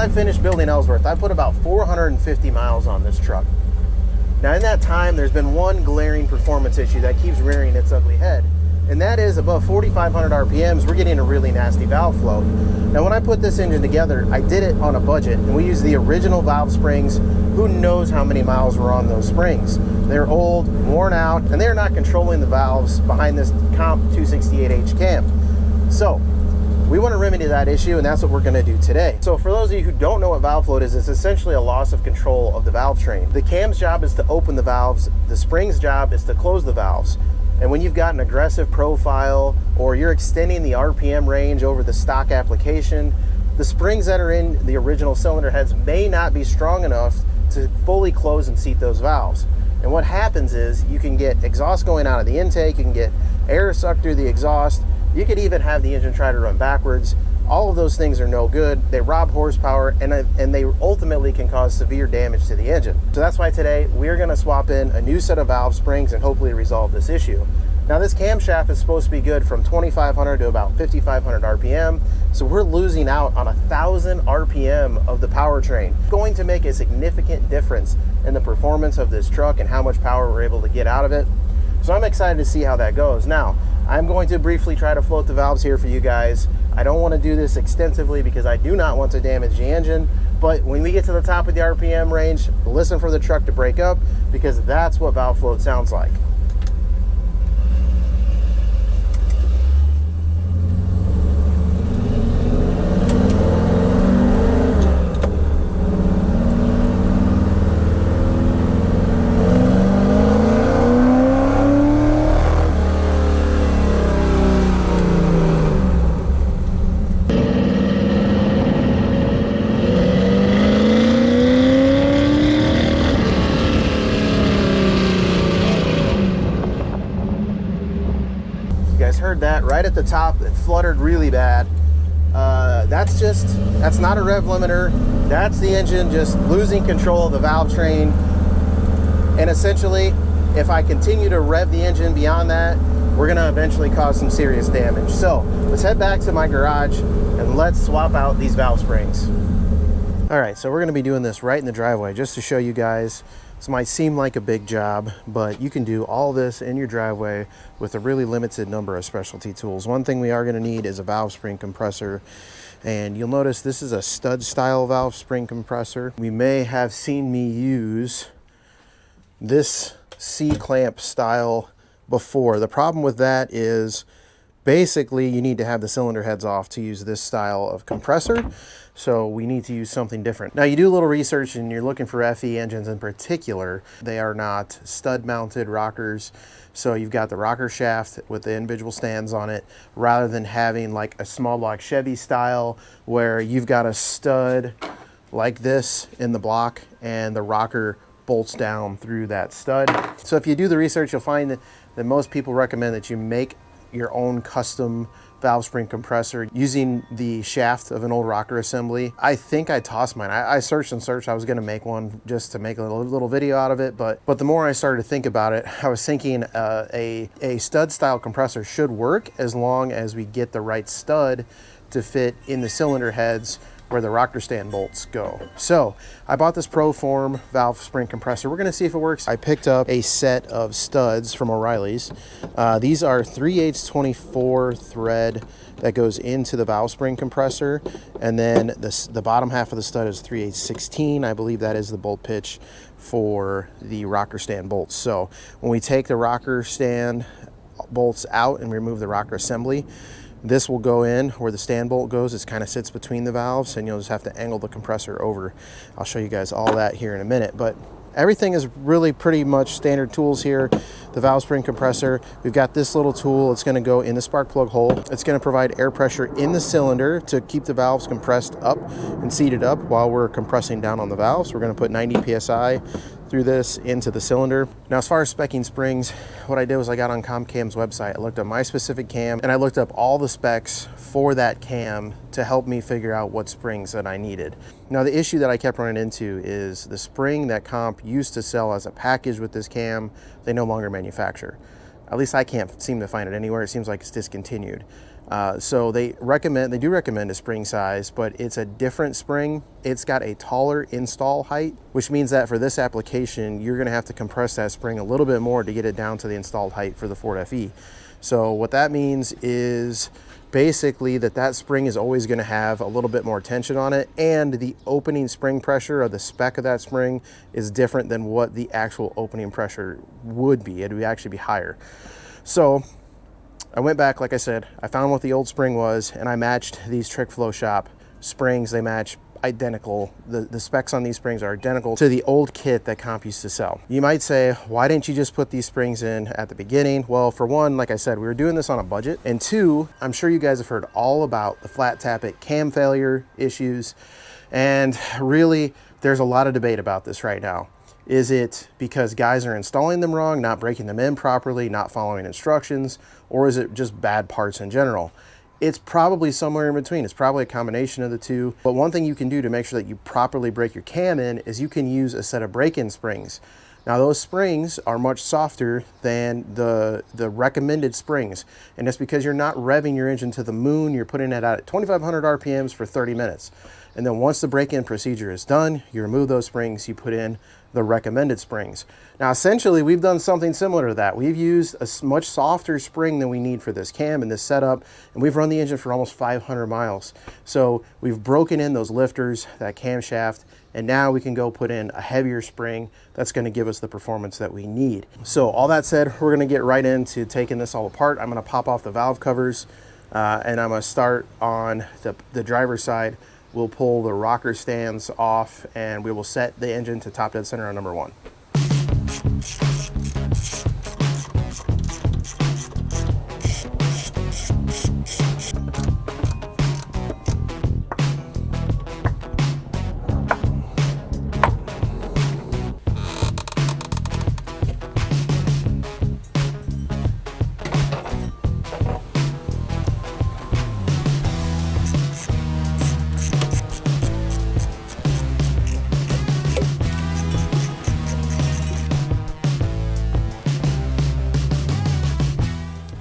I finished building Ellsworth, I put about 450 miles on this truck. Now in that time, there's been one glaring performance issue that keeps rearing its ugly head, and that is above 4,500 RPMs, we're getting a really nasty valve flow. Now when I put this engine together, I did it on a budget, and we used the original valve springs. Who knows how many miles were on those springs? They're old, worn out, and they're not controlling the valves behind this Comp 268H cam. So we want to remedy that issue, and that's what we're going to do today. So for those of you who don't know what valve float is, it's essentially a loss of control of the valve train. The cam's job is to open the valves, the spring's job is to close the valves. And when you've got an aggressive profile or you're extending the RPM range over the stock application, the springs that are in the original cylinder heads may not be strong enough to fully close and seat those valves. And what happens is you can get exhaust going out of the intake, you can get air sucked through the exhaust, you could even have the engine try to run backwards. All of those things are no good. They rob horsepower, and they ultimately can cause severe damage to the engine. So that's why today we're going to swap in a new set of valve springs and hopefully resolve this issue. Now this camshaft is supposed to be good from 2,500 to about 5,500 RPM. So we're losing out on 1,000 RPM of the powertrain. It's going to make a significant difference in the performance of this truck and how much power we're able to get out of it. So I'm excited to see how that goes. Now, I'm going to briefly try to float the valves here for you guys. I don't want to do this extensively because I do not want to damage the engine, but when we get to the top of the RPM range, listen for the truck to break up, because that's what valve float sounds like. Heard that right at the top. It fluttered really bad. That's not a rev limiter. That's the engine just losing control of the valve train. And essentially, if I continue to rev the engine beyond that, we're going to eventually cause some serious damage. So let's head back to my garage and let's swap out these valve springs. All right, so we're going to be doing this right in the driveway just to show you guys. This might seem like a big job, but you can do all this in your driveway with a really limited number of specialty tools. One thing we are going to need is a valve spring compressor, and you'll notice this is a stud style valve spring compressor. We may have seen me use this C-clamp style before. The problem with that is basically you need to have the cylinder heads off to use this style of compressor. So we need to use something different. Now you do a little research and you're looking for FE engines in particular. They are not stud mounted rockers. So you've got the rocker shaft with the individual stands on it, rather than having like a small block Chevy style where you've got a stud like this in the block and the rocker bolts down through that stud. So if you do the research, you'll find that most people recommend that you make your own custom valve spring compressor using the shaft of an old rocker assembly. I think I tossed mine. I searched and searched. I was going to make one just to make a little video out of it, but the more I started to think about it, I was thinking a stud style compressor should work as long as we get the right stud to fit in the cylinder heads where the rocker stand bolts go. So I bought this ProForm valve spring compressor. We're going to see if it works. I picked up a set of studs from O'Reilly's. These are 3/8 24 thread that goes into the valve spring compressor, and then the bottom half of the stud is 3/8 16. I believe that is the bolt pitch for the rocker stand bolts. So when we take the rocker stand bolts out and remove the rocker assembly, this will go in where the stand bolt goes. It kind of sits between the valves, and you'll just have to angle the compressor over. I'll show you guys all that here in a minute, but everything is really pretty much standard tools here. The valve spring compressor, we've got this little tool. It's going to go in the spark plug hole. It's going to provide air pressure in the cylinder to keep the valves compressed up and seated up while we're compressing down on the valves. We're going to put 90 psi through this into the cylinder. Now, as far as speccing springs, what I did was I got on ComCam's website. I looked up my specific cam, and I looked up all the specs for that cam to help me figure out what springs that I needed. Now, the issue that I kept running into is the spring that Comp used to sell as a package with this cam, they no longer manufacture. At least I can't seem to find it anywhere. It seems like it's discontinued. So they do recommend a spring size, but it's a different spring. It's got a taller install height, which means that for this application, you're gonna have to compress that spring a little bit more to get it down to the installed height for the Ford FE. So what that means is basically that spring is always gonna have a little bit more tension on it, and the opening spring pressure, or the spec of that spring, is different than what the actual opening pressure would be. It would actually be higher. So I went back, like I said, I found what the old spring was, and I matched these Trick Flow Shop springs. They match identical. The specs on these springs are identical to the old kit that Comp used to sell. You might say, why didn't you just put these springs in at the beginning? Well, for one, like I said, we were doing this on a budget. And two, I'm sure you guys have heard all about the flat tappet cam failure issues. And really, there's a lot of debate about this right now. Is it because guys are installing them wrong, not breaking them in properly, not following instructions, or is it just bad parts in general? It's probably somewhere in between. It's probably a combination of the two. But one thing you can do to make sure that you properly break your cam in is you can use a set of break-in springs. Now those springs are much softer than the recommended springs. And that's because you're not revving your engine to the moon. You're putting it out at 2,500 RPMs for 30 minutes. And then once the break-in procedure is done, you remove those springs, you put in the recommended springs. Now, essentially, we've done something similar to that. We've used a much softer spring than we need for this cam and this setup, and we've run the engine for almost 500 miles. So we've broken in those lifters, that camshaft, and now we can go put in a heavier spring that's gonna give us the performance that we need. So all that said, we're gonna get right into taking this all apart. I'm gonna pop off the valve covers, and I'm gonna start on the driver's side. We'll pull the rocker stands off, and we will set the engine to top dead center on number one.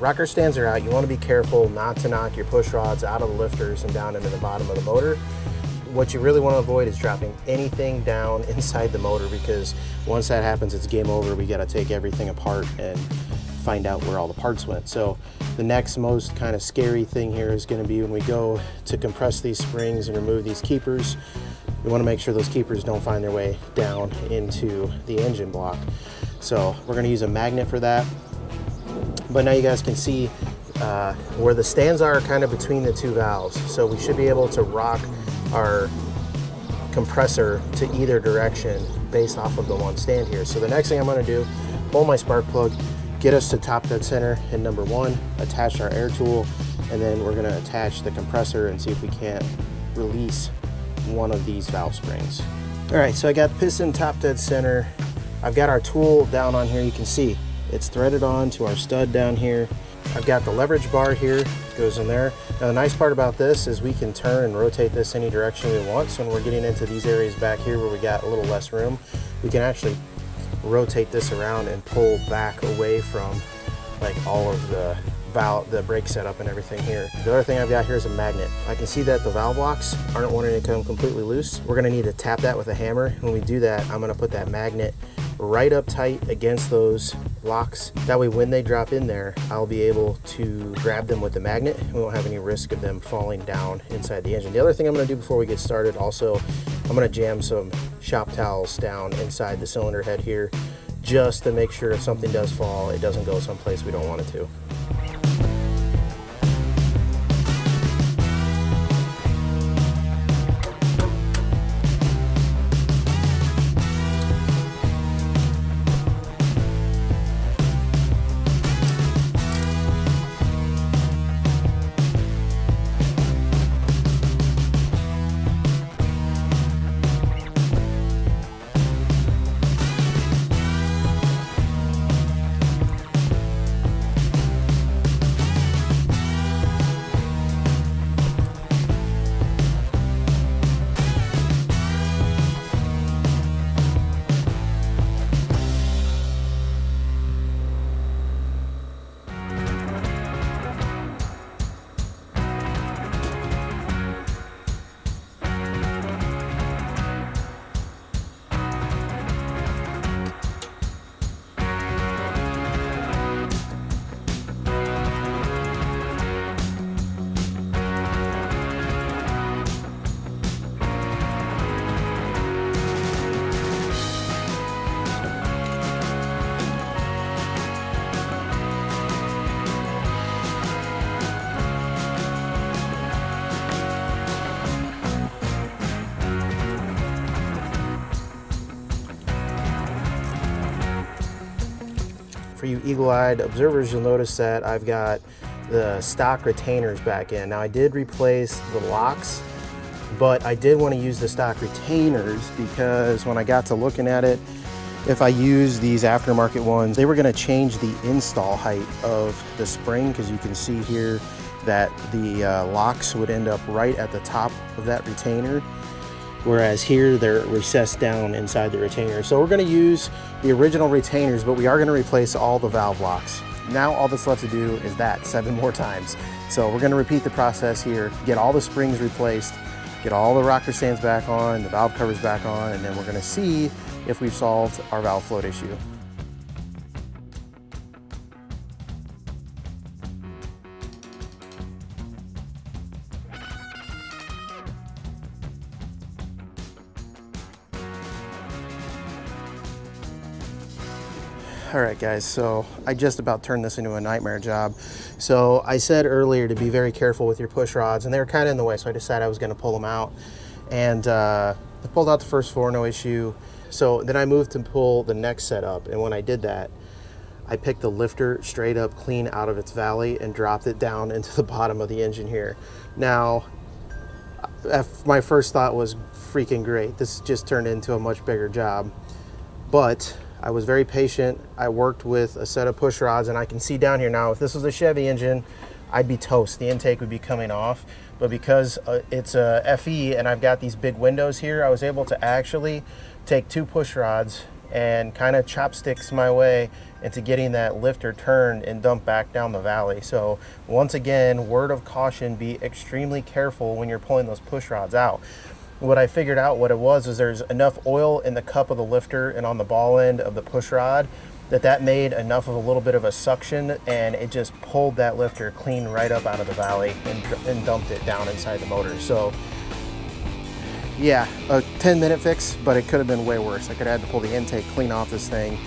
Rocker stands are out. You want to be careful not to knock your push rods out of the lifters and down into the bottom of the motor. What you really want to avoid is dropping anything down inside the motor, because once that happens, it's game over. We got to take everything apart and find out where all the parts went. So the next most kind of scary thing here is going to be when we go to compress these springs and remove these keepers. We want to make sure those keepers don't find their way down into the engine block. So we're going to use a magnet for that. But now you guys can see where the stands are kind of between the two valves. So we should be able to rock our compressor to either direction based off of the one stand here. So the next thing I'm going to do, pull my spark plug, get us to top dead center in number one, attach our air tool, and then we're going to attach the compressor and see if we can't release one of these valve springs. All right, so I got piston top dead center. I've got our tool down on here. You can see it's threaded on to our stud down here. I've got the leverage bar here, it goes in there. Now the nice part about this is we can turn and rotate this any direction we want. So when we're getting into these areas back here where we got a little less room, we can actually rotate this around and pull back away from like all of the brake setup and everything here. The other thing I've got here is a magnet. I can see that the valve locks aren't wanting to come completely loose. We're gonna need to tap that with a hammer. When we do that, I'm gonna put that magnet right up tight against those locks. That way when they drop in there, I'll be able to grab them with the magnet. We won't have any risk of them falling down inside the engine. The other thing I'm gonna do before we get started also, I'm gonna jam some shop towels down inside the cylinder head here, just to make sure if something does fall, it doesn't go someplace we don't want it to. you eagle-eyed observers, you'll notice that I've got the stock retainers back in. Now I did replace the locks, but I did want to use the stock retainers because when I got to looking at it, if I use these aftermarket ones, they were going to change the install height of the spring, because you can see here that the locks would end up right at the top of that retainer, whereas here they're recessed down inside the retainer. So we're going to use the original retainers, but we are going to replace all the valve locks. Now all that's left to do is that 7 more times. So we're going to repeat the process here, get all the springs replaced, get all the rocker stands back on, the valve covers back on, and then we're going to see if we've solved our valve float issue. All right guys, so I just about turned this into a nightmare job. So I said earlier to be very careful with your push rods, and they were kind of in the way, so I decided I was going to pull them out. And I pulled out the first 4, no issue. So then I moved to pull the next set up, and when I did that, I picked the lifter straight up clean out of its valley and dropped it down into the bottom of the engine here. Now, my first thought was freaking great. This just turned into a much bigger job. But I was very patient. I worked with a set of push rods, and I can see down here now, if this was a Chevy engine, I'd be toast. The intake would be coming off. But because it's a FE and I've got these big windows here, I was able to actually take 2 push rods and kind of chopsticks my way into getting that lifter turned and dumped back down the valley. So once again, word of caution, be extremely careful when you're pulling those push rods out. What I figured out what it was there's enough oil in the cup of the lifter and on the ball end of the push rod that made enough of a little bit of a suction, and it just pulled that lifter clean right up out of the valley and dumped it down inside the motor. So yeah, a 10-minute fix, but it could have been way worse. I could have had to pull the intake clean off this thing,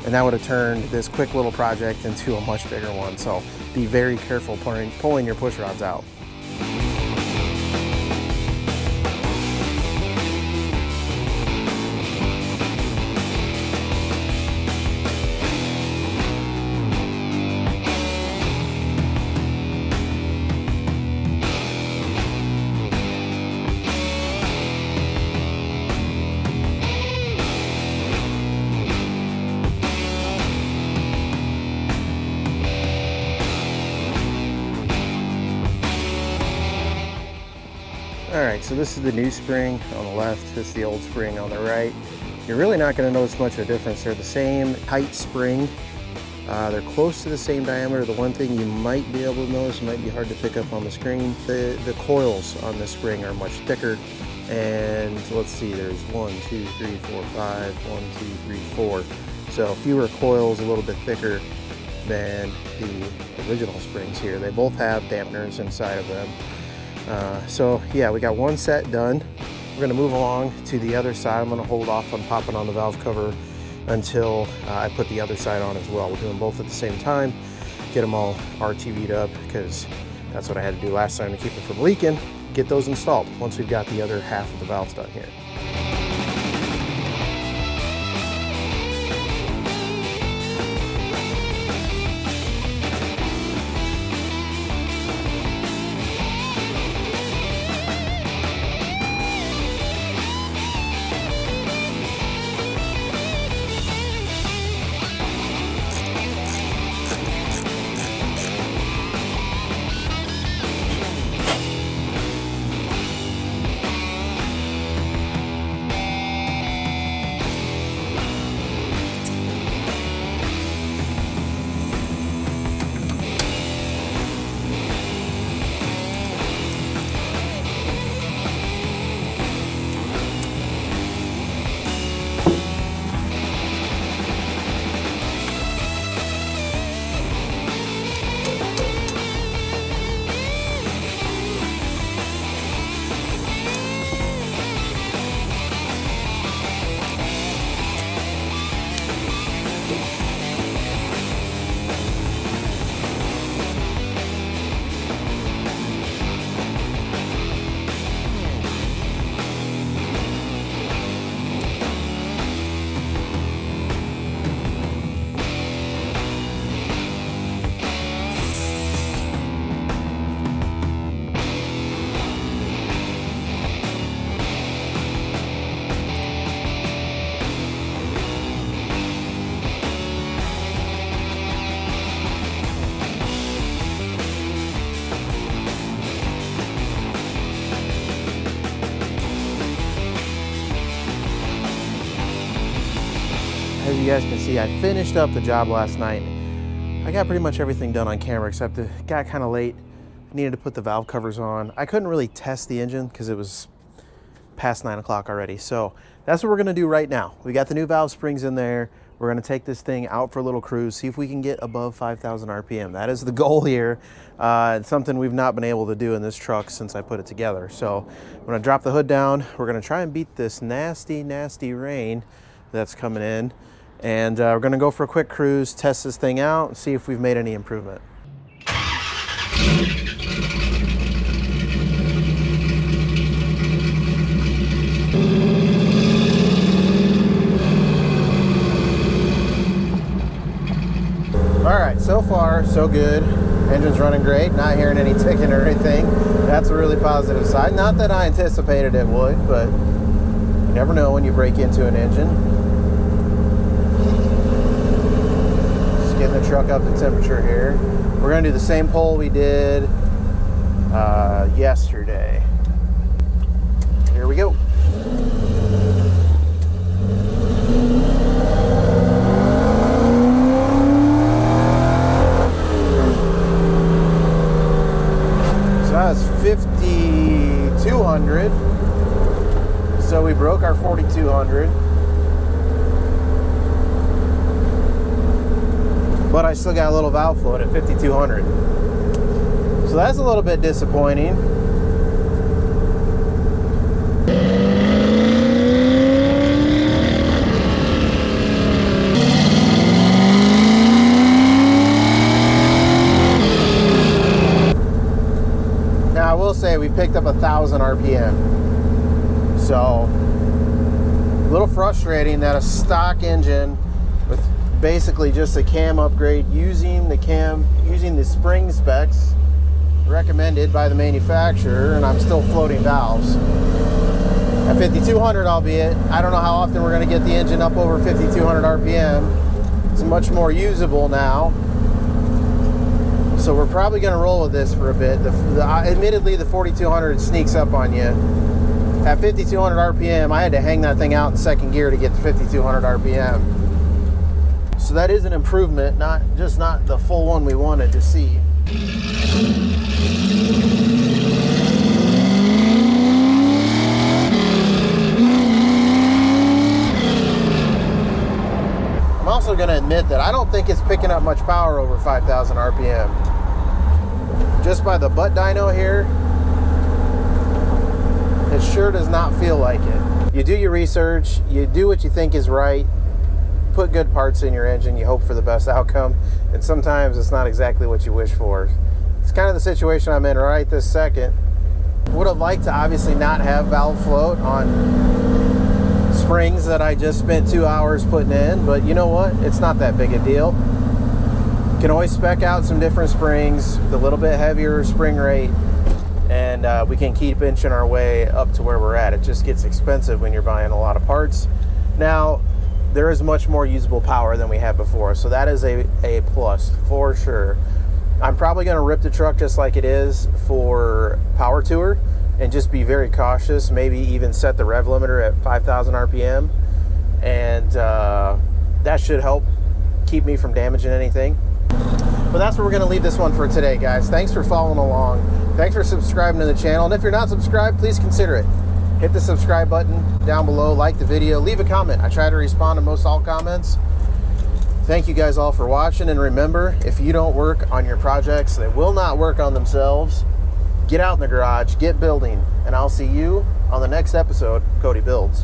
and that would have turned this quick little project into a much bigger one. So be very careful pulling your push rods out. Alright, so this is the new spring on the left, this is the old spring on the right. You're really not going to notice much of a difference. They're the same height spring. They're close to the same diameter. The one thing you might be able to notice, might be hard to pick up on the screen, the coils on this spring are much thicker. And let's see, there's 1, 2, 3, 4, 5, 1, 2, 3, 4. So fewer coils, a little bit thicker than the original springs here. They both have dampeners inside of them. So yeah, we got one set done. We're going to move along to the other side. I'm going to hold off on popping on the valve cover until I put the other side on as well. We're doing both at the same time, get them all RTV'd up, because that's what I had to do last time to keep it from leaking. Get those installed once we've got the other half of the valves done here. you guys can see, I finished up the job last night. I got pretty much everything done on camera, except it got kind of late. I needed to put the valve covers on. I couldn't really test the engine because it was past 9 o'clock already. So that's what we're gonna do right now. We got the new valve springs in there. We're gonna take this thing out for a little cruise, see if we can get above 5,000 RPM. That is the goal here. It's something we've not been able to do in this truck since I put it together. So I'm gonna drop the hood down. We're gonna try and beat this nasty, nasty rain that's coming in. And we're gonna go for a quick cruise, test this thing out, and see if we've made any improvement. All right, so far, so good. Engine's running great, not hearing any ticking or anything. That's a really positive side. Not that I anticipated it would, but you never know when you break into an engine. Just getting the truck up to temperature here. We're gonna do the same pull we did yesterday. Here we go. That's 5,200. So we broke our 4,200. But I still got a little valve float at 5,200. So that's a little bit disappointing. Now I will say we picked up 1,000 RPM. So a little frustrating that a stock engine with basically just a cam upgrade using the spring specs recommended by the manufacturer, and I'm still floating valves. At 5,200 albeit, I don't know how often we're gonna get the engine up over 5,200 RPM. It's much more usable now. So we're probably gonna roll with this for a bit. Admittedly, the 4,200 sneaks up on you. At 5,200 RPM, I had to hang that thing out in second gear to get to 5,200 RPM. So that is an improvement, not the full one we wanted to see. I'm also gonna admit that I don't think it's picking up much power over 5,000 RPM. Just by the butt dyno here, it sure does not feel like it. You do your research, you do what you think is right, put good parts in your engine, you hope for the best outcome, and sometimes it's not exactly what you wish for. It's kind of the situation I'm in right this second. Would have liked to obviously not have valve float on springs that I just spent 2 hours putting in, but you know what? It's not that big a deal. You can always spec out some different springs with a little bit heavier spring rate, and we can keep inching our way up to where we're at. It just gets expensive when you're buying a lot of parts. Now, there is much more usable power than we had before, so that is a plus for sure. I'm probably going to rip the truck just like it is for power tour and just be very cautious, maybe even set the rev limiter at 5,000 RPM, and that should help keep me from damaging anything. But that's where we're going to leave this one for today, guys. Thanks for following along. Thanks for subscribing to the channel, and if you're not subscribed, please consider it. Hit the subscribe button down below, like the video, leave a comment. I try to respond to most all comments. Thank you guys all for watching, and remember, if you don't work on your projects, they will not work on themselves. Get out in the garage, get building, and I'll see you on the next episode of Cody Builds.